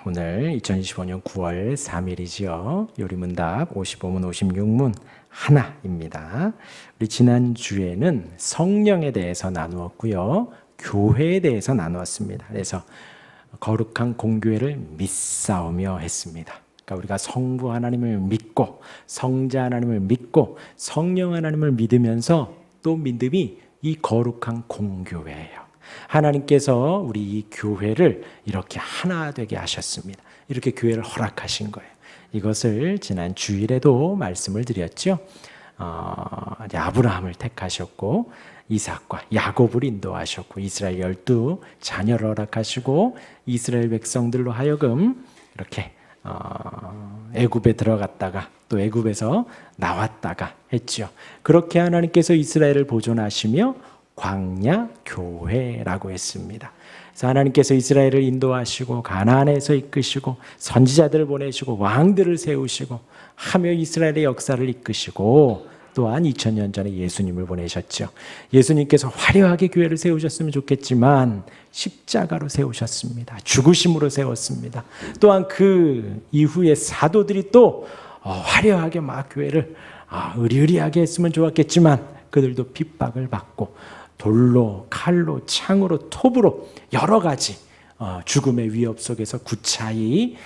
오늘 2025년 9월 3일이지요. 요리문답 55문 56문 하나입니다. 우리 지난주에는 성령에 대해서 나누었고요. 교회에 대해서 나누었습니다. 그래서 거룩한 공교회를 믿사오며 했습니다. 그러니까 우리가 성부 하나님을 믿고 성자 하나님을 믿고 성령 하나님을 믿으면서 또 믿음이 이 거룩한 공교회예요. 하나님께서 우리 이 교회를 이렇게 하나 되게 하셨습니다. 이렇게 교회를 허락하신 거예요. 이것을 지난 주일에도 말씀을 드렸죠. 아브라함을 택하셨고 이삭과 야곱을 인도하셨고 이스라엘 12 자녀를 허락하시고 이스라엘 백성들로 하여금 이렇게 애굽에 들어갔다가 또 애굽에서 나왔다가 했죠. 그렇게 하나님께서 이스라엘을 보존하시며 광야 교회라고 했습니다. 그래서 하나님께서 이스라엘을 인도하시고 가나안에서 이끄시고 선지자들을 보내시고 왕들을 세우시고 하며 이스라엘의 역사를 이끄시고 또한 2000년 전에 예수님을 보내셨죠. 예수님께서 화려하게 교회를 세우셨으면 좋겠지만 십자가로 세우셨습니다. 죽으심으로 세웠습니다. 또한 그 이후에 사도들이 또 화려하게 막 교회를 의리의리하게 했으면 좋았겠지만 그들도 핍박을 받고 돌로, 칼로, 창으로, 톱으로 여러 가지 죽음의 위협 속에서 구차히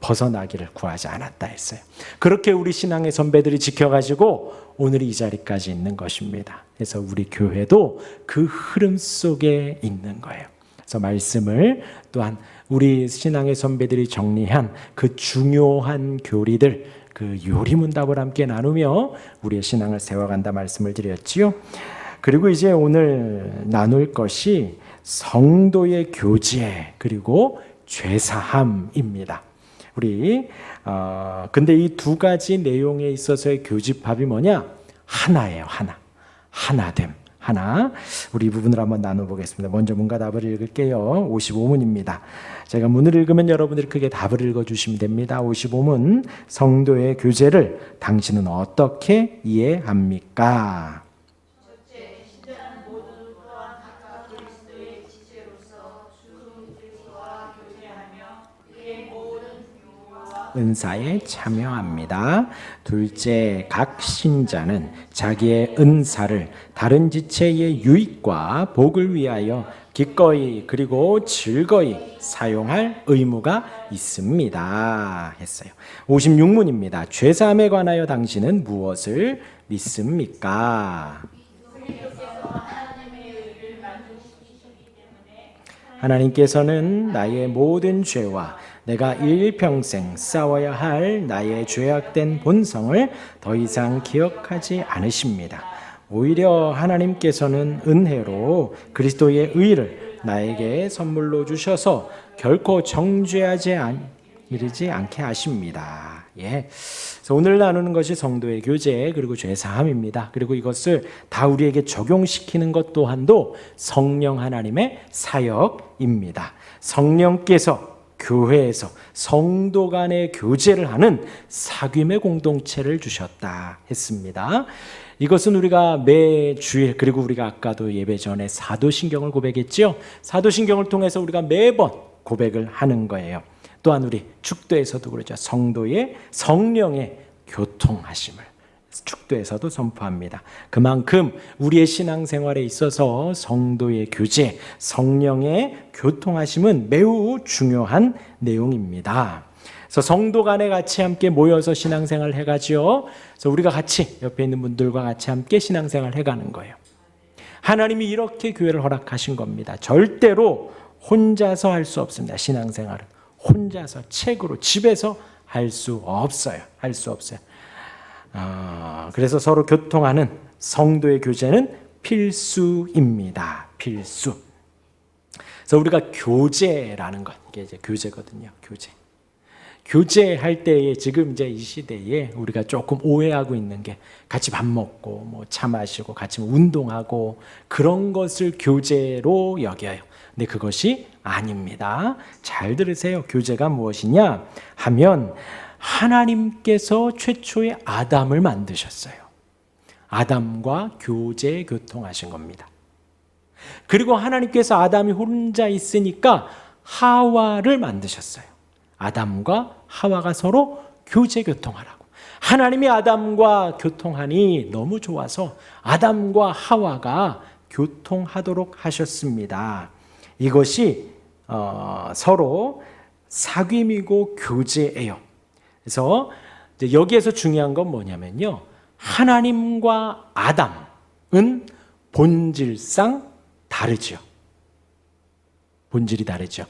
벗어나기를 구하지 않았다 했어요. 그렇게 우리 신앙의 선배들이 지켜가지고 오늘 이 자리까지 있는 것입니다. 그래서 우리 교회도 그 흐름 속에 있는 거예요. 그래서 말씀을 또한 우리 신앙의 선배들이 정리한 그 중요한 교리들, 그 요리문답을 함께 나누며 우리의 신앙을 세워간다 말씀을 드렸지요. 그리고 이제 오늘 나눌 것이 성도의 교제 그리고 죄사함입니다. 우리 근데 이 두 가지 내용에 있어서의 교집합이 뭐냐? 하나예요. 하나됨. 하나. 우리 이 부분을 한번 나눠보겠습니다. 먼저 문과 답을 읽을게요. 55문입니다. 제가 문을 읽으면 여러분들이 크게 답을 읽어주시면 됩니다. 55문 성도의 교제를 당신은 어떻게 이해합니까? 은사에 참여합니다. 둘째, 각 신자는 자기의 은사를 다른 지체의 유익과 복을 위하여 기꺼이 그리고 즐거이 사용할 의무가 있습니다. 했어요. 56문입니다. 죄사함에 관하여 당신은 무엇을 믿습니까? 하나님께서는 나의 모든 죄와 내가 일평생 싸워야 할 나의 죄악된 본성을 더 이상 기억하지 않으십니다. 오히려 하나님께서는 은혜로 그리스도의 의를 나에게 선물로 주셔서 결코 정죄하지 이르지 않게 하십니다. 그래서 오늘 나누는 것이 성도의 교제 그리고 죄사함입니다. 그리고 이것을 다 우리에게 적용시키는 것 또한도 성령 하나님의 사역입니다. 성령께서 교회에서 성도 간의 교제를 하는 사귐의 공동체를 주셨다 했습니다. 이것은 우리가 매 주일 그리고 우리가 아까도 예배 전에 사도신경을 고백했죠. 사도신경을 통해서 우리가 매번 고백을 하는 거예요. 또한 우리 축도에서도 그러죠. 성령의 교통하심을 축도에서도 선포합니다. 그만큼 우리의 신앙생활에 있어서 성도의 교제, 성령의 교통하심은 매우 중요한 내용입니다. 그래서 성도 간에 같이 함께 모여서 신앙생활을 해가지요. 그래서 우리가 같이 옆에 있는 분들과 같이 함께 신앙생활을 해가는 거예요. 하나님이 이렇게 교회를 허락하신 겁니다. 절대로 혼자서 할 수 없습니다. 신앙생활은 혼자서 책으로 집에서 할 수 없어요. 그래서 서로 교통하는 성도의 교제는 필수입니다. 필수. 그래서 우리가 교제라는 것, 이게 이제 교제거든요. 교제할 때에 지금 이제 이 시대에 우리가 조금 오해하고 있는 게 같이 밥 먹고 뭐 차 마시고 같이 운동하고 그런 것을 교제로 여겨요. 근데 그것이 아닙니다. 잘 들으세요. 교제가 무엇이냐 하면 하나님께서 최초의 아담을 만드셨어요. 아담과 교통하신 겁니다. 그리고 하나님께서 아담이 혼자 있으니까 하와를 만드셨어요. 아담과 하와가 서로 교제 교통하라고. 하나님이 아담과 교통하니 너무 좋아서 아담과 하와가 교통하도록 하셨습니다. 이것이 서로 사귐이고 교제예요. 그래서 여기에서 중요한 건 뭐냐면요, 하나님과 아담은 본질상 다르죠. 본질이 다르죠.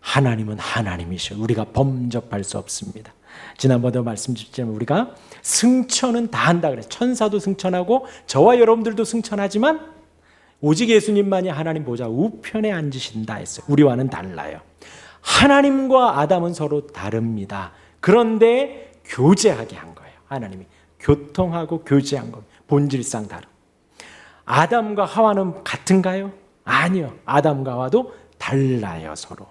하나님은 하나님이셔. 우리가 범접할 수 없습니다. 지난번에도 말씀드렸지만 우리가 승천은 다 한다 그래요. 천사도 승천하고 저와 여러분들도 승천하지만 오직 예수님만이 하나님 보좌 우편에 앉으신다 했어요. 우리와는 달라요. 하나님과 아담은 서로 다릅니다. 그런데 교제하게 한 거예요. 하나님이 교통하고 교제한 겁니다. 본질상 다름. 아담과 하와는 같은가요? 아니요. 아담과 하와도 달라요. 서로.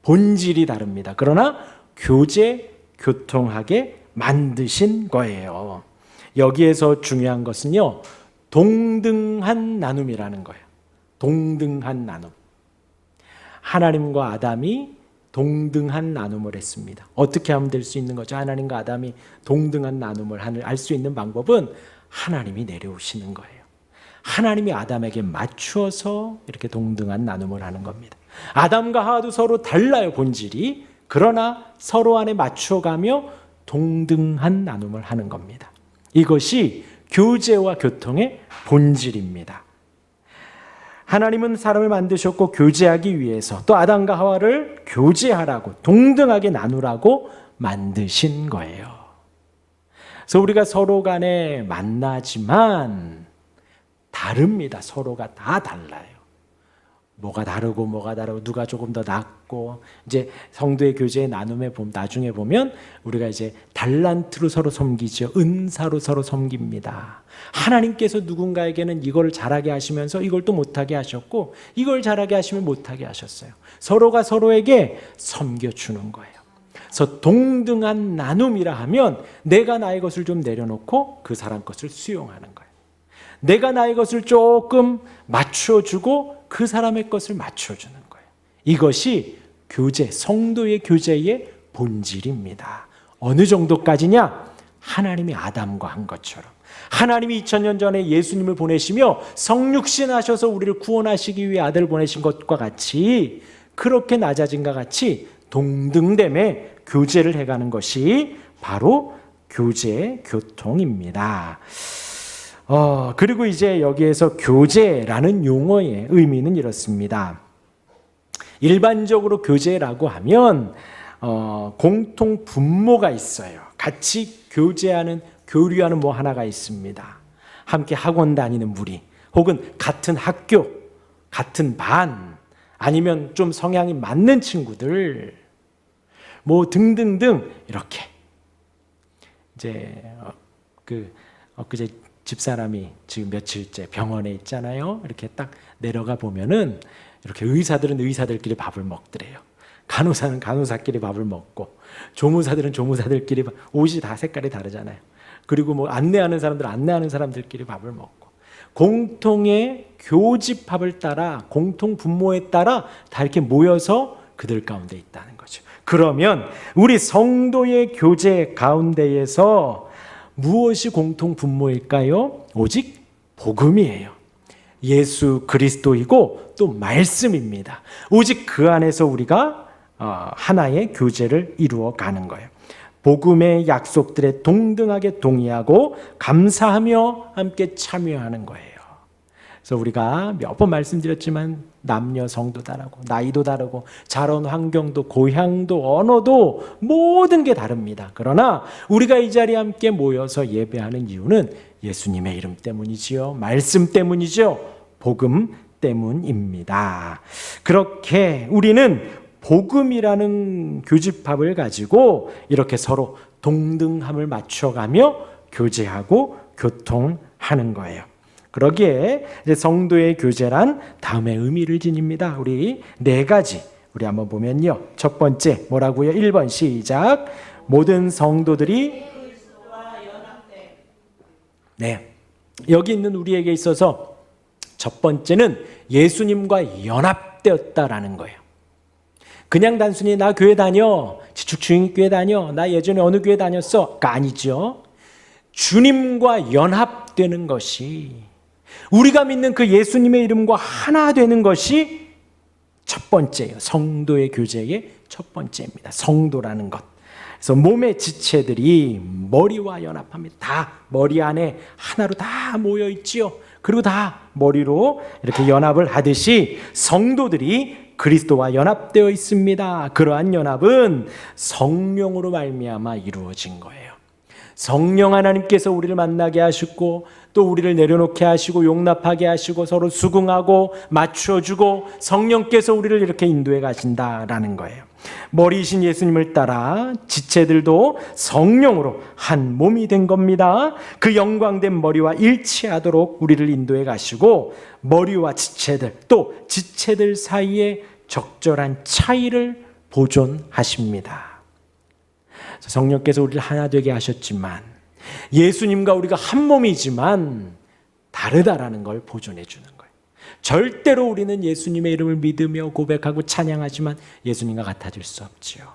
본질이 다릅니다. 그러나 교제, 교통하게 만드신 거예요. 여기에서 중요한 것은요, 동등한 나눔이라는 거예요. 동등한 나눔. 하나님과 아담이 동등한 나눔을 했습니다. 어떻게 하면 될 수 있는 거죠? 하나님과 아담이 동등한 나눔을 알 수 있는 방법은 하나님이 내려오시는 거예요. 하나님이 아담에게 맞추어서 이렇게 동등한 나눔을 하는 겁니다. 아담과 하와도 서로 달라요, 본질이. 그러나 서로 안에 맞춰가며 동등한 나눔을 하는 겁니다. 이것이 교제와 교통의 본질입니다. 하나님은 사람을 만드셨고 교제하기 위해서, 또 아담과 하와를 교제하라고, 동등하게 나누라고 만드신 거예요. 그래서 우리가 서로 간에 만나지만 다릅니다. 서로가 다 달라요. 뭐가 다르고 누가 조금 더 낫고, 이제 성도의 교제의 나눔에 보면, 나중에 보면 우리가 이제 달란트로 서로 섬기죠. 은사로 서로 섬깁니다. 하나님께서 누군가에게는 이걸 잘하게 하시면서 이걸 또 못하게 하셨고, 이걸 잘하게 하시면 못하게 하셨어요. 서로가 서로에게 섬겨주는 거예요. 그래서 동등한 나눔이라 하면 내가 나의 것을 좀 내려놓고 그 사람 것을 수용하는 거예요. 내가 나의 것을 조금 맞춰주고 그 사람의 것을 맞춰주는 거예요. 이것이 교제, 성도의 교제의 본질입니다. 어느 정도까지냐? 하나님이 아담과 한 것처럼, 하나님이 2000년 전에 예수님을 보내시며 성육신 하셔서 우리를 구원하시기 위해 아들을 보내신 것과 같이, 그렇게 낮아진과 같이 동등됨에 교제를 해가는 것이 바로 교제, 교통입니다. 그리고 이제 여기에서 교제라는 용어의 의미는 이렇습니다. 일반적으로 교제라고 하면 공통 분모가 있어요. 같이 교제하는, 교류하는 뭐 하나가 있습니다. 함께 학원 다니는 무리, 혹은 같은 학교, 같은 반, 아니면 좀 성향이 맞는 친구들, 뭐 등등등 이렇게. 이제 그제 집사람이 지금 며칠째 병원에 있잖아요. 이렇게 딱 내려가 보면은 이렇게 의사들은 의사들끼리 밥을 먹더래요. 간호사는 간호사끼리 밥을 먹고, 조무사들은 조무사들끼리, 옷이 다 색깔이 다르잖아요. 그리고 뭐 안내하는 사람들 안내하는 사람들끼리 밥을 먹고, 공통의 교집합을 따라, 공통 분모에 따라 다 이렇게 모여서 그들 가운데 있다는 거죠. 그러면 우리 성도의 교제 가운데에서 무엇이 공통 분모일까요? 오직 복음이에요. 예수 그리스도이고 또 말씀입니다. 오직 그 안에서 우리가 하나의 교제를 이루어 가는 거예요. 복음의 약속들에 동등하게 동의하고 감사하며 함께 참여하는 거예요. 그래서 우리가 몇 번 말씀드렸지만 남녀 성도 다르고, 나이도 다르고, 자란 환경도, 고향도, 언어도 모든 게 다릅니다. 그러나 우리가 이 자리에 함께 모여서 예배하는 이유는 예수님의 이름 때문이지요. 말씀 때문이죠. 복음 때문입니다. 그렇게 우리는 복음이라는 교집합을 가지고 이렇게 서로 동등함을 맞춰가며 교제하고 교통하는 거예요. 그러기에 이제 성도의 교제란 다음의 의미를 지닙니다. 우리 네 가지 우리 한번 보면요. 첫 번째 뭐라고요? 1번 시작. 모든 성도들이 네, 여기 있는 우리에게 있어서 첫 번째는 예수님과 연합되었다라는 거예요. 그냥 단순히 나 교회 다녀, 지축주일 다녀, 나 예전에 어느 교회 다녔어가 아니죠. 주님과 연합되는 것이, 우리가 믿는 그 예수님의 이름과 하나 되는 것이 첫 번째예요. 성도의 교제의 첫 번째입니다. 성도라는 것. 그래서 몸의 지체들이 머리와 연합합니다. 다 머리 안에 하나로 다 모여 있지요. 그리고 다 머리로 이렇게 연합을 하듯이 성도들이 그리스도와 연합되어 있습니다. 그러한 연합은 성령으로 말미암아 이루어진 거예요. 성령 하나님께서 우리를 만나게 하시고 또 우리를 내려놓게 하시고 용납하게 하시고 서로 수긍하고 맞춰주고 성령께서 우리를 이렇게 인도해 가신다라는 거예요. 머리이신 예수님을 따라 지체들도 성령으로 한 몸이 된 겁니다. 그 영광된 머리와 일치하도록 우리를 인도해 가시고 머리와 지체들 또 지체들 사이에 적절한 차이를 보존하십니다. 성령께서 우리를 하나 되게 하셨지만 예수님과 우리가 한 몸이지만 다르다라는 걸 보존해 주는 거예요. 절대로 우리는 예수님의 이름을 믿으며 고백하고 찬양하지만 예수님과 같아질 수 없지요.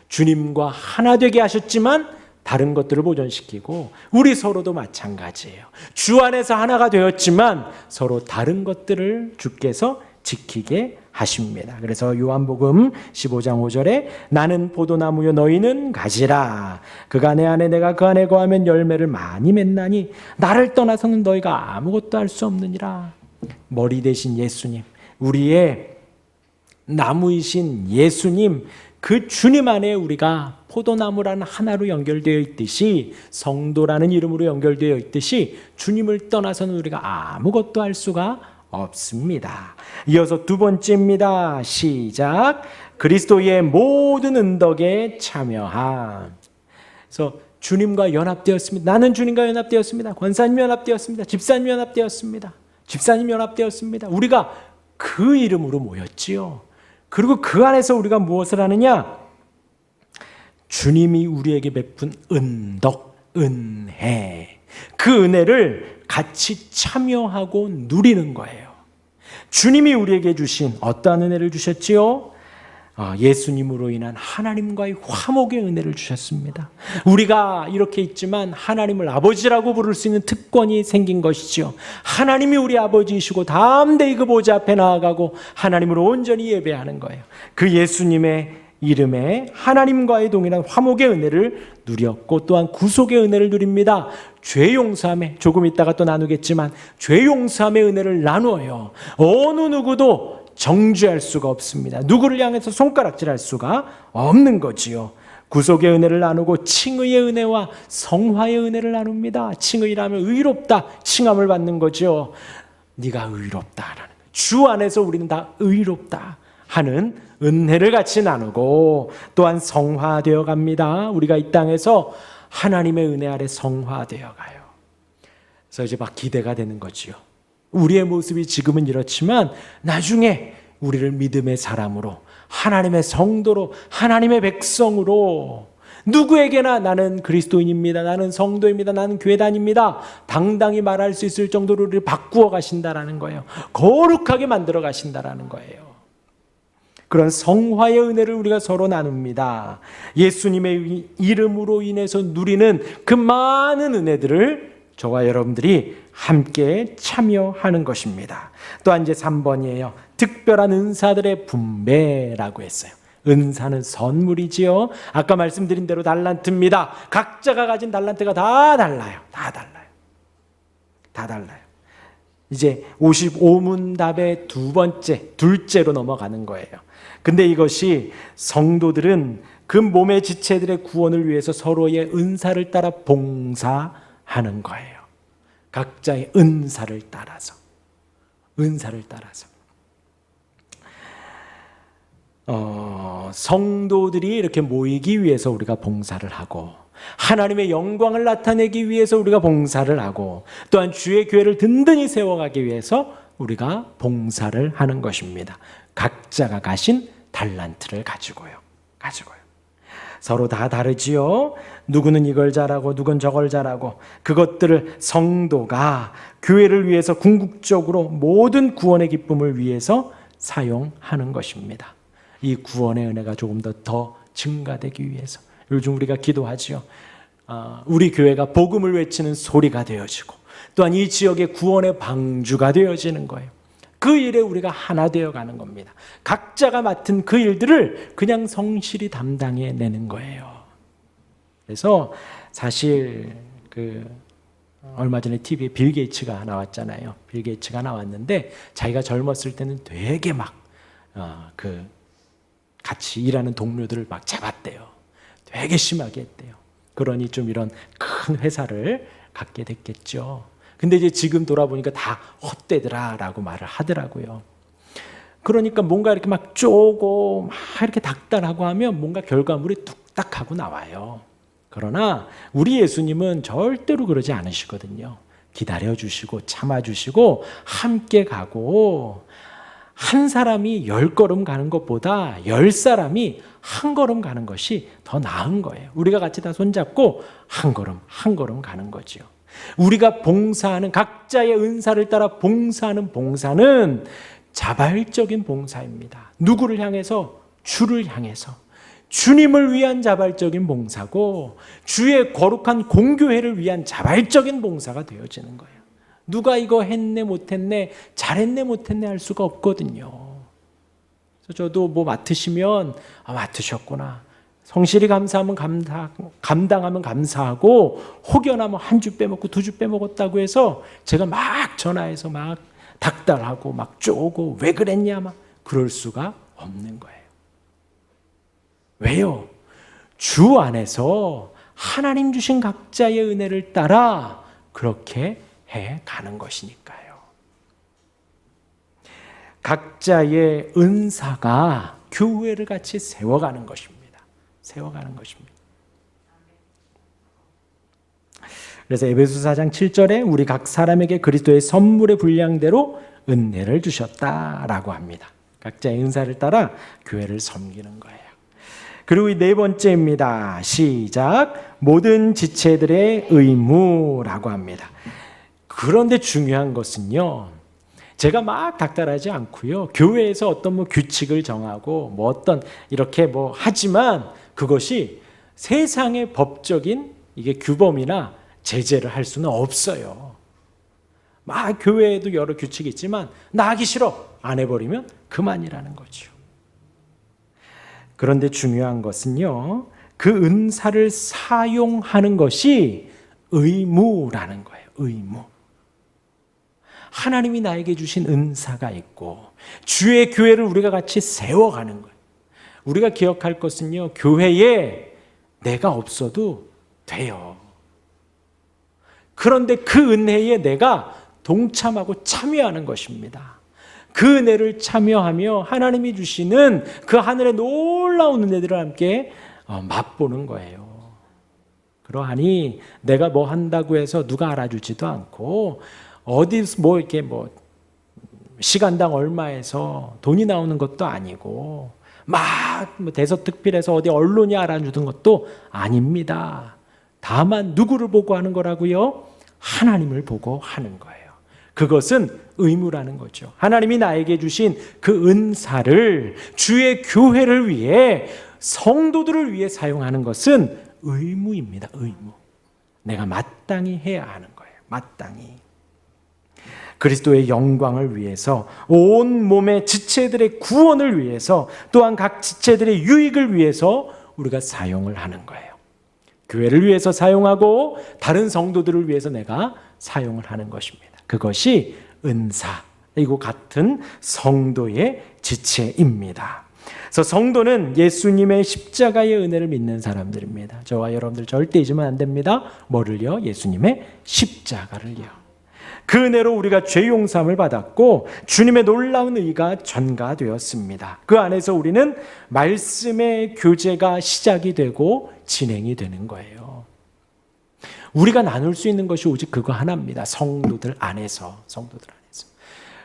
주님과 하나 되게 하셨지만 다른 것들을 보존시키고 우리 서로도 마찬가지예요. 주 안에서 하나가 되었지만 서로 다른 것들을 주께서 지키게 하십니다. 그래서 요한복음 15장 5절에 나는 포도나무요 너희는 가지라. 그가 내 안에 내가 그 안에 거하면 열매를 많이 맺나니 나를 떠나서는 너희가 아무것도 할 수 없느니라. 머리 대신 예수님, 우리의 나무이신 예수님, 그 주님 안에 우리가 포도나무라는 하나로 연결되어 있듯이 성도라는 이름으로 연결되어 있듯이 주님을 떠나서는 우리가 아무것도 할 수가 없습니다. 이어서 두 번째입니다. 시작. 그리스도의 모든 은덕에 참여함. 그래서 주님과 연합되었습니다. 나는 주님과 연합되었습니다. 권사님 연합되었습니다. 집사님 연합되었습니다. 집사님 연합되었습니다. 우리가 그 이름으로 모였지요. 그리고 그 안에서 우리가 무엇을 하느냐? 주님이 우리에게 베푼 은덕, 은혜, 그 은혜를 같이 참여하고 누리는 거예요. 주님이 우리에게 주신 어떠한 은혜를 주셨지요? 예수님으로 인한 하나님과의 화목의 은혜를 주셨습니다. 우리가 이렇게 있지만 하나님을 아버지라고 부를 수 있는 특권이 생긴 것이죠. 하나님이 우리 아버지이시고 담대히 그 보좌 앞에 나아가고 하나님으로 온전히 예배하는 거예요. 그 예수님의 이름에 하나님과의 동일한 화목의 은혜를 누렸고 또한 구속의 은혜를 누립니다. 죄 용서함에 조금 있다가 또 나누겠지만 죄 용서함의 은혜를 나누어요. 어느 누구도 정죄할 수가 없습니다. 누구를 향해서 손가락질할 수가 없는 거지요. 구속의 은혜를 나누고 칭의의 은혜와 성화의 은혜를 나눕니다. 칭의라면 의롭다, 칭함을 받는 거죠. 네가 의롭다라는 거예요. 주 안에서 우리는 다 의롭다 하는 은혜를 같이 나누고 또한 성화되어 갑니다. 우리가 이 땅에서 하나님의 은혜 아래 성화되어 가요. 그래서 이제 막 기대가 되는 거지요. 우리의 모습이 지금은 이렇지만 나중에 우리를 믿음의 사람으로, 하나님의 성도로, 하나님의 백성으로 누구에게나 나는 그리스도인입니다. 나는 성도입니다. 나는 교회 다닙니다. 당당히 말할 수 있을 정도로 우리를 바꾸어 가신다라는 거예요. 거룩하게 만들어 가신다라는 거예요. 그런 성화의 은혜를 우리가 서로 나눕니다. 예수님의 이름으로 인해서 누리는 그 많은 은혜들을 저와 여러분들이 함께 참여하는 것입니다. 또한 이제 3번이에요. 특별한 은사들의 분배라고 했어요. 은사는 선물이지요. 아까 말씀드린 대로 달란트입니다. 각자가 가진 달란트가 다 달라요. 다 달라요. 다 달라요. 이제 55문답의 둘째로 넘어가는 거예요. 근데 이것이 성도들은 그 몸의 지체들의 구원을 위해서 서로의 은사를 따라 봉사하는 거예요. 각자의 은사를 따라서. 성도들이 이렇게 모이기 위해서 우리가 봉사를 하고 하나님의 영광을 나타내기 위해서 우리가 봉사를 하고 또한 주의 교회를 든든히 세워가기 위해서 우리가 봉사를 하는 것입니다. 각자가 가신 달란트를 가지고요. 서로 다 다르지요. 누구는 이걸 잘하고 누군 저걸 잘하고 그것들을 성도가 교회를 위해서 궁극적으로 모든 구원의 기쁨을 위해서 사용하는 것입니다. 이 구원의 은혜가 조금 더 증가되기 위해서 요즘 우리가 기도하죠. 우리 교회가 복음을 외치는 소리가 되어지고 또한 이 지역의 구원의 방주가 되어지는 거예요. 그 일에 우리가 하나 되어가는 겁니다. 각자가 맡은 그 일들을 그냥 성실히 담당해내는 거예요. 그래서 사실 얼마 전에 TV에 빌 게이츠가 나왔잖아요. 빌 게이츠가 나왔는데 자기가 젊었을 때는 되게 같이 일하는 동료들을 막 잡았대요. 되게 심하게 했대요. 그러니 좀 이런 큰 회사를 갖게 됐겠죠. 근데 이제 지금 돌아보니까 다 헛되더라라고 말을 하더라고요. 그러니까 뭔가 이렇게 막 쪼고 막 이렇게 닥달하고 하면 뭔가 결과물이 뚝딱하고 나와요. 그러나 우리 예수님은 절대로 그러지 않으시거든요. 기다려주시고 참아주시고 함께 가고 한 사람이 10걸음 가는 것보다 10사람이 한 걸음 가는 것이 더 나은 거예요. 우리가 같이 다 손잡고 한 걸음 가는 거죠. 우리가 봉사하는 각자의 은사를 따라 봉사하는 봉사는 자발적인 봉사입니다. 누구를 향해서? 주를 향해서. 주님을 위한 자발적인 봉사고 주의 거룩한 공교회를 위한 자발적인 봉사가 되어지는 거예요. 누가 이거 했네 못했네 잘했네 못했네 할 수가 없거든요. 그래서 저도 뭐 맡으시면 맡으셨구나. 성실히 감사하면 감당하면 감사하고 혹여나면 한 주 빼먹고 2주 빼먹었다고 해서 제가 막 전화해서 막 닥달하고 막 쪼고 왜 그랬냐 막 그럴 수가 없는 거예요. 왜요? 주 안에서 하나님 주신 각자의 은혜를 따라 그렇게 해 가는 것이니까요. 각자의 은사가 교회를 같이 세워가는 것입니다. 세워가는 것입니다. 그래서 에베소 4장 7절에 우리 각 사람에게 그리스도의 선물의 분량대로 은혜를 주셨다라고 합니다. 각자의 은사를 따라 교회를 섬기는 거예요. 그리고 이 네 번째입니다. 시작. 모든 지체들의 의무라고 합니다. 그런데 중요한 것은요. 제가 막 닥달하지 않고요. 교회에서 어떤 규칙을 정하고 어떤 이렇게 하지만 그것이 세상의 법적인 이게 규범이나 제재를 할 수는 없어요. 막 교회에도 여러 규칙이 있지만 나 하기 싫어 안 해버리면 그만이라는 거죠. 그런데 중요한 것은요. 그 은사를 사용하는 것이 의무라는 거예요. 의무. 하나님이 나에게 주신 은사가 있고 주의 교회를 우리가 같이 세워가는 거예요. 우리가 기억할 것은요. 교회에 내가 없어도 돼요. 그런데 그 은혜에 내가 동참하고 참여하는 것입니다. 그 은혜를 참여하며 하나님이 주시는 그 하늘의 놀라운 은혜들을 함께 맛보는 거예요. 그러하니 내가 뭐 한다고 해서 누가 알아주지도 않고 어디 이렇게 시간당 얼마에서 돈이 나오는 것도 아니고 막 대서특필해서 어디 언론이 알아주는 것도 아닙니다. 다만 누구를 보고 하는 거라고요? 하나님을 보고 하는 거예요. 그것은 의무라는 거죠. 하나님이 나에게 주신 그 은사를 주의 교회를 위해 성도들을 위해 사용하는 것은 의무입니다. 의무. 내가 마땅히 해야 하는 거예요. 마땅히. 그리스도의 영광을 위해서 온 몸의 지체들의 구원을 위해서 또한 각 지체들의 유익을 위해서 우리가 사용을 하는 거예요. 교회를 위해서 사용하고 다른 성도들을 위해서 내가 사용을 하는 것입니다. 그것이 은사이고 같은 성도의 지체입니다. 그래서 성도는 예수님의 십자가의 은혜를 믿는 사람들입니다. 저와 여러분들 절대 잊으면 안 됩니다. 뭐를요? 예수님의 십자가를요. 그 은혜로 우리가 죄 용서함을 받았고 주님의 놀라운 의가 전가되었습니다. 그 안에서 우리는 말씀의 교제가 시작이 되고 진행이 되는 거예요. 우리가 나눌 수 있는 것이 오직 그거 하나입니다. 성도들 안에서.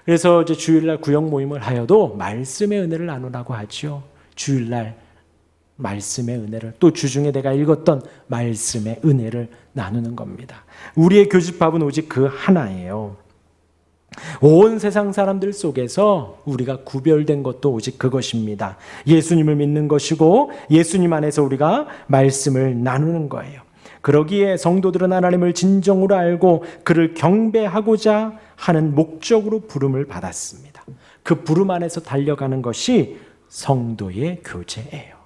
그래서 이제 주일날 구역 모임을 하여도 말씀의 은혜를 나누라고 하죠. 주일날 말씀의 은혜를, 또 주중에 내가 읽었던 말씀의 은혜를 나누는 겁니다. 우리의 교집합은 오직 그 하나예요. 온 세상 사람들 속에서 우리가 구별된 것도 오직 그것입니다. 예수님을 믿는 것이고 예수님 안에서 우리가 말씀을 나누는 거예요. 그러기에 성도들은 하나님을 진정으로 알고 그를 경배하고자 하는 목적으로 부름을 받았습니다. 그 부름 안에서 달려가는 것이 성도의 교제예요.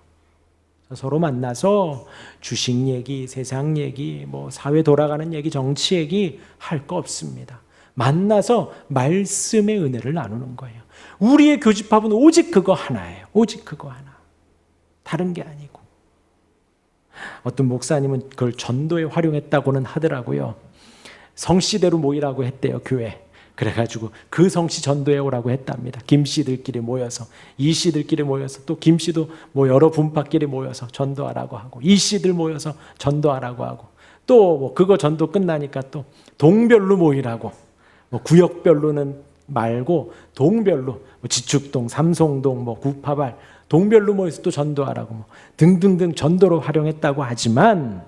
서로 만나서 주식 얘기, 세상 얘기, 사회 돌아가는 얘기, 정치 얘기 할 거 없습니다. 만나서 말씀의 은혜를 나누는 거예요. 우리의 교집합은 오직 그거 하나예요. 오직 그거 하나. 다른 게 아니고. 어떤 목사님은 그걸 전도에 활용했다고는 하더라고요. 성씨대로 모이라고 했대요, 교회. 그래가지고 그 성씨 전도에 오라고 했답니다. 김씨들끼리 모여서, 이씨들끼리 모여서, 또 김씨도 여러 분파끼리 모여서 전도하라고 하고, 이씨들 모여서 전도하라고 하고, 또 그거 전도 끝나니까 또 동별로 모이라고, 구역별로는 말고 동별로, 지축동, 삼송동, 구파발 동별로 모여서 또 전도하라고 등등등 전도로 활용했다고 하지만,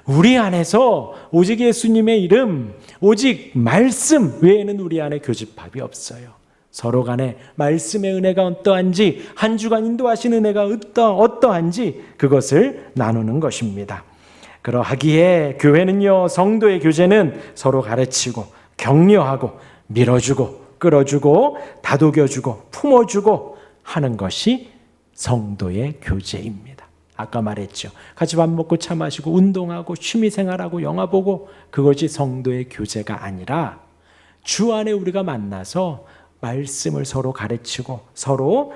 우리 안에서 오직 예수님의 이름, 오직 말씀 외에는 우리 안에 교집합이 없어요. 서로 간에 말씀의 은혜가 어떠한지, 한 주간 인도하신 은혜가 어떠한지 그것을 나누는 것입니다. 그러하기에 교회는요, 성도의 교제는 서로 가르치고 격려하고 밀어주고 끌어주고 다독여주고 품어주고 하는 것이 성도의 교제입니다. 아까 말했죠. 같이 밥 먹고 차 마시고 운동하고 취미생활하고 영화 보고, 그것이 성도의 교제가 아니라 주 안에 우리가 만나서 말씀을 서로 가르치고 서로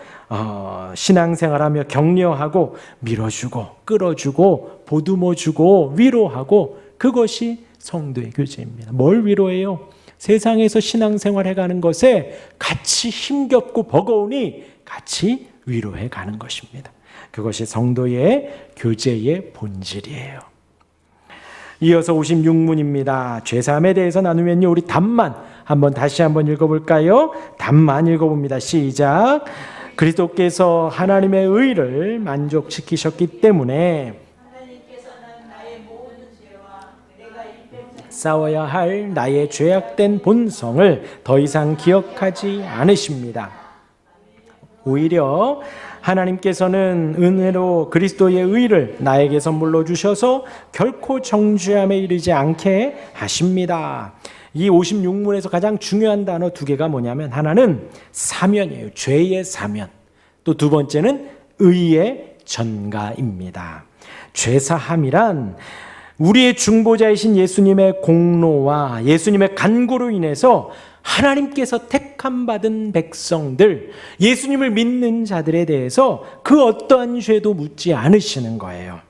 신앙생활하며 격려하고 밀어주고 끌어주고 보듬어주고 위로하고, 그것이 성도의 교제입니다. 뭘 위로해요? 세상에서 신앙생활 해가는 것에 같이 힘겹고 버거우니 같이 위로해 가는 것입니다. 그것이 성도의 교제의 본질이에요. 이어서 56문입니다. 죄사함에 대해서 나누면요, 우리 답만 다시 한번 읽어볼까요? 답만 읽어봅니다. 시작. 그리스도께서 하나님의 의를 만족시키셨기 때문에 싸워야 할 나의 죄악된 본성을 더 이상 기억하지 않으십니다. 오히려 하나님께서는 은혜로 그리스도의 의를 나에게 선물로 주셔서 결코 정죄함에 이르지 않게 하십니다. 이 56문에서 가장 중요한 단어 두 개가 뭐냐면, 하나는 사면이에요. 죄의 사면. 또 두 번째는 의의 전가입니다. 죄사함이란 우리의 중보자이신 예수님의 공로와 예수님의 간구로 인해서 하나님께서 택함 받은 백성들, 예수님을 믿는 자들에 대해서 그 어떠한 죄도 묻지 않으시는 거예요.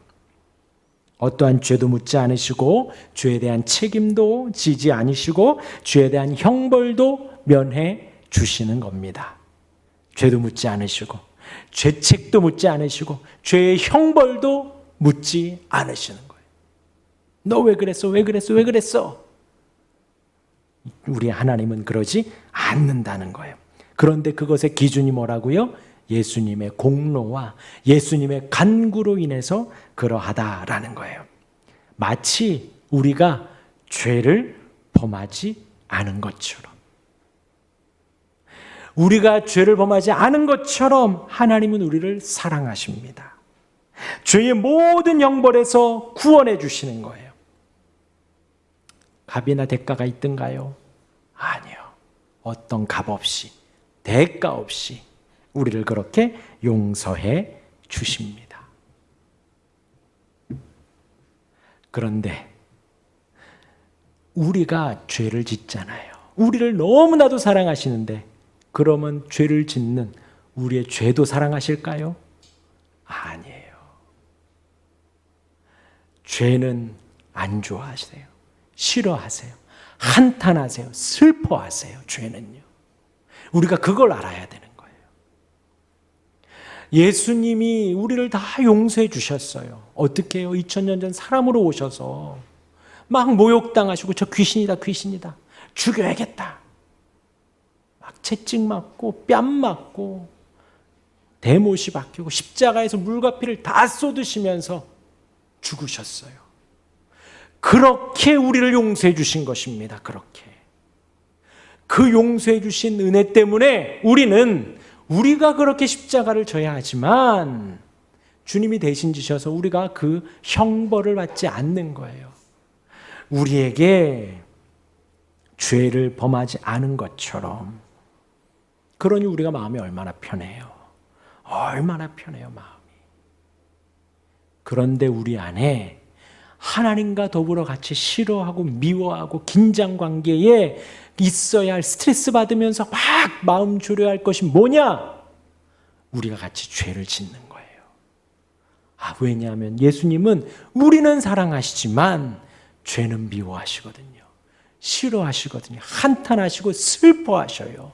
어떠한 죄도 묻지 않으시고 죄에 대한 책임도 지지 않으시고 죄에 대한 형벌도 면해 주시는 겁니다. 죄도 묻지 않으시고 죄책도 묻지 않으시고 죄의 형벌도 묻지 않으시는 거예요. 너 왜 그랬어? 왜 그랬어? 왜 그랬어? 우리 하나님은 그러지 않는다는 거예요. 그런데 그것의 기준이 뭐라고요? 예수님의 공로와 예수님의 간구로 인해서 그러하다라는 거예요. 마치 우리가 죄를 범하지 않은 것처럼, 우리가 죄를 범하지 않은 것처럼 하나님은 우리를 사랑하십니다. 죄의 모든 형벌에서 구원해 주시는 거예요. 값이나 대가가 있던가요? 아니요. 어떤 값 없이, 대가 없이 우리를 그렇게 용서해 주십니다. 그런데 우리가 죄를 짓잖아요. 우리를 너무나도 사랑하시는데, 그러면 죄를 짓는 우리의 죄도 사랑하실까요? 아니에요. 죄는 안 좋아하세요. 싫어하세요. 한탄하세요. 슬퍼하세요. 죄는요. 우리가 그걸 알아야 되는 거예요. 예수님이 우리를 다 용서해 주셨어요. 어떻게 해요? 2000년 전 사람으로 오셔서 막 모욕당하시고, 저 귀신이다, 귀신이다, 죽여야겠다, 막 채찍 맞고 뺨 맞고 대못이 박히고 십자가에서 물과 피를 다 쏟으시면서 죽으셨어요. 그렇게 우리를 용서해 주신 것입니다. 그 용서해 주신 은혜 때문에 우리가 그렇게 십자가를 져야 하지만 주님이 대신 지셔서 우리가 그 형벌을 받지 않는 거예요. 우리에게 죄를 범하지 않은 것처럼. 그러니 우리가 마음이 얼마나 편해요. 얼마나 편해요, 마음이. 그런데 우리 안에 하나님과 더불어 같이 싫어하고 미워하고 긴장 관계에 있어야 할, 스트레스 받으면서 막 마음 졸여야 할 것이 뭐냐? 우리가 같이 죄를 짓는 거예요. 왜냐하면 예수님은 우리는 사랑하시지만 죄는 미워하시거든요. 싫어하시거든요. 한탄하시고 슬퍼하셔요.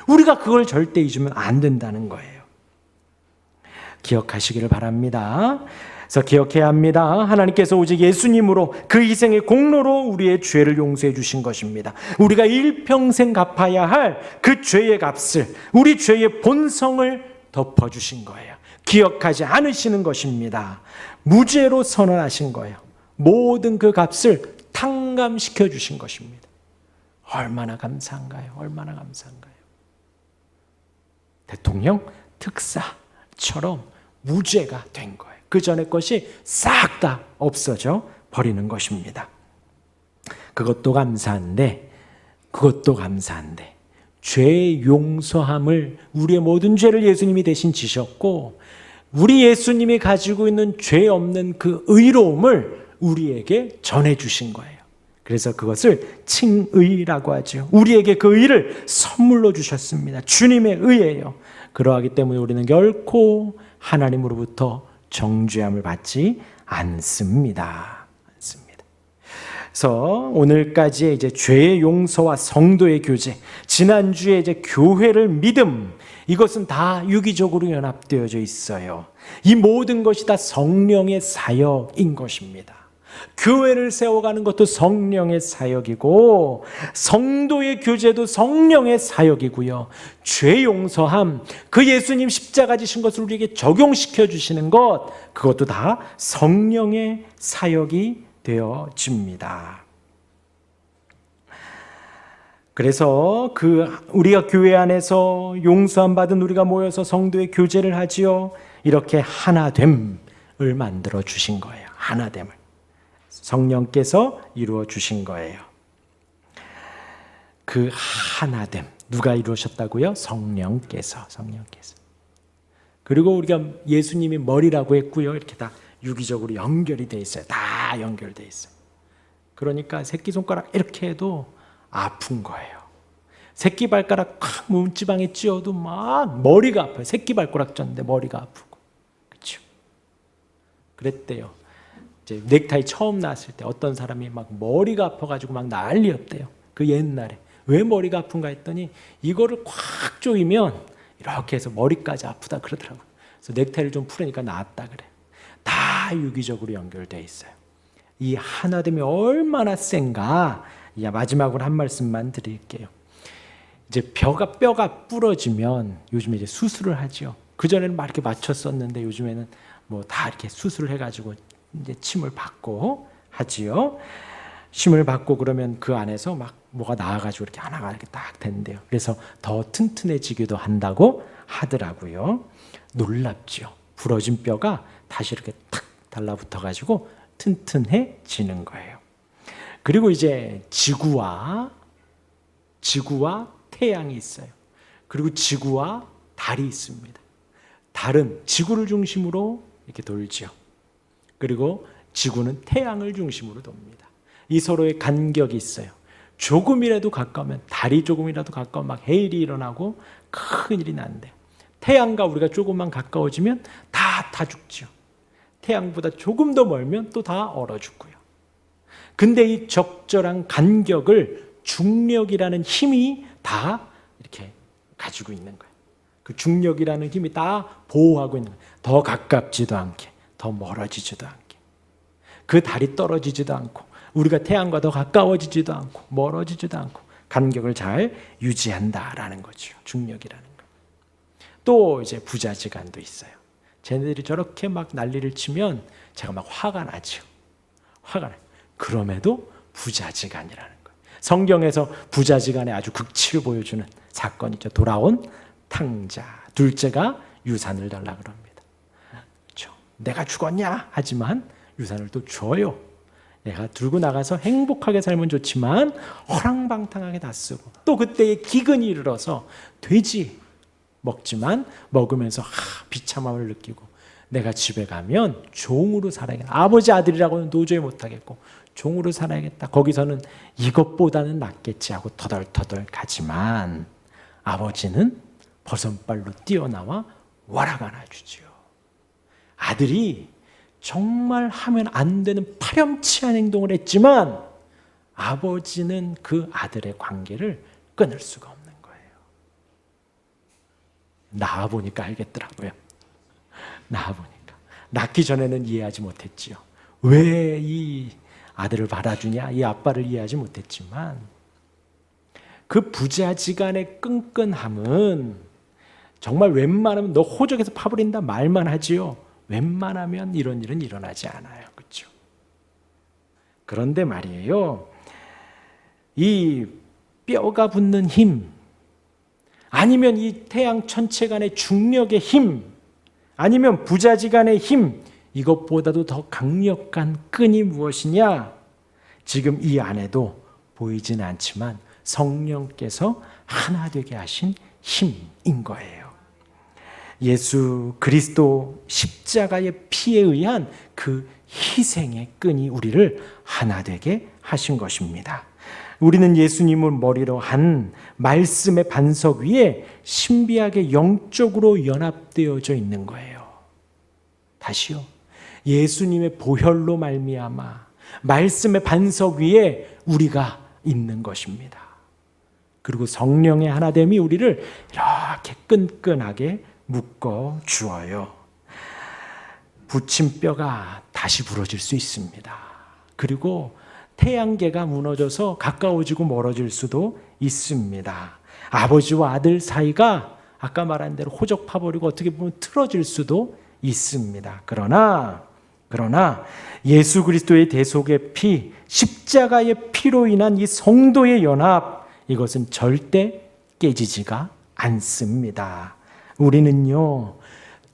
우리가 그걸 절대 잊으면 안 된다는 거예요. 기억하시기를 바랍니다. 그래서 기억해야 합니다. 하나님께서 오직 예수님으로 그 희생의 공로로 우리의 죄를 용서해 주신 것입니다. 우리가 일평생 갚아야 할 그 죄의 값을, 우리 죄의 본성을 덮어주신 거예요. 기억하지 않으시는 것입니다. 무죄로 선언하신 거예요. 모든 그 값을 탕감시켜 주신 것입니다. 얼마나 감사한가요? 얼마나 감사한가요? 대통령 특사처럼 무죄가 된 거예요. 그 전의 것이 싹 다 없어져 버리는 것입니다. 그것도 감사한데 죄의 용서함을, 우리의 모든 죄를 예수님이 대신 지셨고 우리 예수님이 가지고 있는 죄 없는 그 의로움을 우리에게 전해주신 거예요. 그래서 그것을 칭의라고 하죠. 우리에게 그 의를 선물로 주셨습니다. 주님의 의예요. 그러하기 때문에 우리는 결코 하나님으로부터 정죄함을 받지 않습니다. 그래서 오늘까지의 이제 죄의 용서와 성도의 교제, 지난주에 이제 교회를 믿음, 이것은 다 유기적으로 연합되어져 있어요. 이 모든 것이 다 성령의 사역인 것입니다. 교회를 세워가는 것도 성령의 사역이고 성도의 교제도 성령의 사역이고요. 죄 용서함, 그 예수님 십자가 지신 것을 우리에게 적용시켜 주시는 것, 그것도 다 성령의 사역이 되어집니다. 그래서 우리가 교회 안에서 용서함 받은 우리가 모여서 성도의 교제를 하지요. 이렇게 하나됨을 만들어 주신 거예요. 하나됨을 성령께서 이루어 주신 거예요. 그 하나됨 누가 이루셨다고요? 성령께서. 그리고 우리가 예수님이 머리라고 했고요. 이렇게 다 유기적으로 연결이 돼 있어요. 다 연결돼 있어요. 그러니까 새끼손가락 이렇게 해도 아픈 거예요. 새끼발가락 몸지방에 찧어도 막 머리가 아파요. 새끼발가락 쪘는데 머리가 아프고. 그렇죠? 그랬대요. 이제 넥타이 처음 나왔을 때 어떤 사람이 막 머리가 아파가지고 막 난리였대요. 그 옛날에. 왜 머리가 아픈가 했더니 이거를 꽉 조이면 이렇게 해서 머리까지 아프다 그러더라고요. 그래서 넥타이를 좀 풀으니까 나았다 그래. 다 유기적으로 연결되어 있어요. 이 하나됨이 얼마나 센가. 마지막으로 한 말씀만 드릴게요. 이제 뼈가 부러지면 요즘에 이제 수술을 하죠. 그전에는 막 이렇게 맞췄었는데 요즘에는 뭐 다 이렇게 수술을 해가지고 이제 침을 받고 하지요. 침을 받고 그러면 그 안에서 막 뭐가 나와가지고 이렇게 하나가 이렇게 딱 된대요. 그래서 더 튼튼해지기도 한다고 하더라고요. 놀랍죠. 부러진 뼈가 다시 이렇게 탁 달라붙어가지고 튼튼해지는 거예요. 그리고 이제 지구와 태양이 있어요. 그리고 지구와 달이 있습니다. 달은 지구를 중심으로 이렇게 돌죠. 그리고 지구는 태양을 중심으로 돕니다. 이 서로의 간격이 있어요. 조금이라도 가까우면, 달이 조금이라도 가까우면 막 해일이 일어나고 큰일이 난대요. 태양과 우리가 조금만 가까워지면 다 죽죠. 태양보다 조금 더 멀면 또 다 얼어 죽고요. 근데 이 적절한 간격을 중력이라는 힘이 다 이렇게 가지고 있는 거예요. 그 중력이라는 힘이 다 보호하고 있는 거예요. 더 가깝지도 않게, 더 멀어지지도 않게. 그 달이 떨어지지도 않고, 우리가 태양과 더 가까워지지도 않고, 멀어지지도 않고, 간격을 잘 유지한다라는 거죠. 중력이라는 거. 또 이제 부자지간도 있어요. 쟤네들이 저렇게 막 난리를 치면 제가 막 화가 나죠. 화가 나요. 그럼에도 부자지간이라는 거예요. 성경에서 부자지간에 아주 극치를 보여주는 사건이죠. 돌아온 탕자. 둘째가 유산을 달라 그럽니다. 그렇죠? 내가 죽었냐? 하지만 유산을 또 줘요. 내가 들고 나가서 행복하게 살면 좋지만 허랑방탕하게 다 쓰고, 또 그때의 기근이 이르러서 돼지 먹지만 먹으면서 비참함을 느끼고, 내가 집에 가면 종으로 살아야겠다. 아버지 아들이라고는 도저히 못하겠고 종으로 살아야겠다. 거기서는 이것보다는 낫겠지 하고 터덜터덜 가지만 아버지는 버선발로 뛰어나와 와락 안아주지요. 아들이 정말 하면 안 되는 파렴치한 행동을 했지만 아버지는 그 아들의 관계를 끊을 수가 없는 거예요. 낳아보니까 알겠더라고요. 낳아보니까. 낳기 전에는 이해하지 못했지요. 왜 이 아들을 받아주냐, 이 아빠를 이해하지 못했지만 그 부자지간의 끈끈함은 정말 웬만하면 너 호적에서 파버린다 말만 하지요. 웬만하면 이런 일은 일어나지 않아요. 그렇죠? 그런데 말이에요, 이 뼈가 붙는 힘, 아니면 이 태양 천체간의 중력의 힘, 아니면 부자지간의 힘, 이것보다도 더 강력한 끈이 무엇이냐? 지금 이 안에도 보이진 않지만 성령께서 하나 되게 하신 힘인 거예요. 예수 그리스도 십자가의 피에 의한 그 희생의 끈이 우리를 하나 되게 하신 것입니다. 우리는 예수님을 머리로 한 말씀의 반석 위에 신비하게 영적으로 연합되어져 있는 거예요. 다시요. 예수님의 보혈로 말미암아 말씀의 반석 위에 우리가 있는 것입니다. 그리고 성령의 하나됨이 우리를 이렇게 끈끈하게 묶어 주어요. 붙인 뼈가 다시 부러질 수 있습니다. 그리고 태양계가 무너져서 가까워지고 멀어질 수도 있습니다. 아버지와 아들 사이가 아까 말한 대로 호적 파버리고 어떻게 보면 틀어질 수도 있습니다. 그러나 예수 그리스도의 대속의 피, 십자가의 피로 인한 이 성도의 연합, 이것은 절대 깨지지가 않습니다. 우리는요,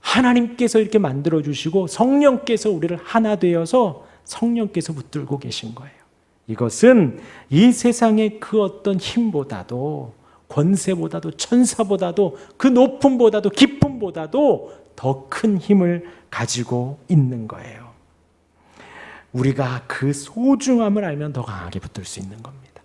하나님께서 이렇게 만들어주시고 성령께서 우리를 하나 되어서 성령께서 붙들고 계신 거예요. 이것은 이 세상의 그 어떤 힘보다도, 권세보다도, 천사보다도, 그 높음보다도, 기쁨보다도 더 큰 힘을 가지고 있는 거예요. 우리가 그 소중함을 알면 더 강하게 붙들 수 있는 겁니다.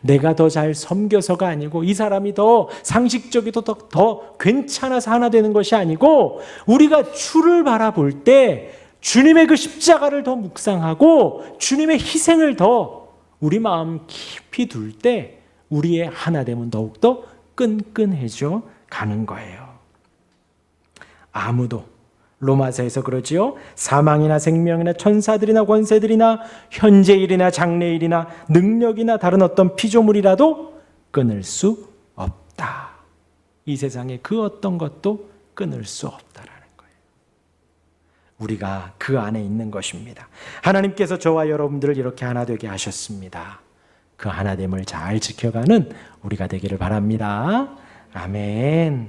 내가 더 잘 섬겨서가 아니고, 이 사람이 더 상식적이고 더 괜찮아서 하나 되는 것이 아니고, 우리가 주를 바라볼 때 주님의 그 십자가를 더 묵상하고 주님의 희생을 더 우리 마음 깊이 둘 때 우리의 하나됨은 더욱더 끈끈해져 가는 거예요. 아무도, 로마서에서 그러지요, 사망이나 생명이나 천사들이나 권세들이나 현재일이나 장래일이나 능력이나 다른 어떤 피조물이라도 끊을 수 없다. 이 세상에 그 어떤 것도 끊을 수 없다라는 거예요. 우리가 그 안에 있는 것입니다. 하나님께서 저와 여러분들을 이렇게 하나 되게 하셨습니다. 그 하나됨을 잘 지켜가는 우리가 되기를 바랍니다. 아멘.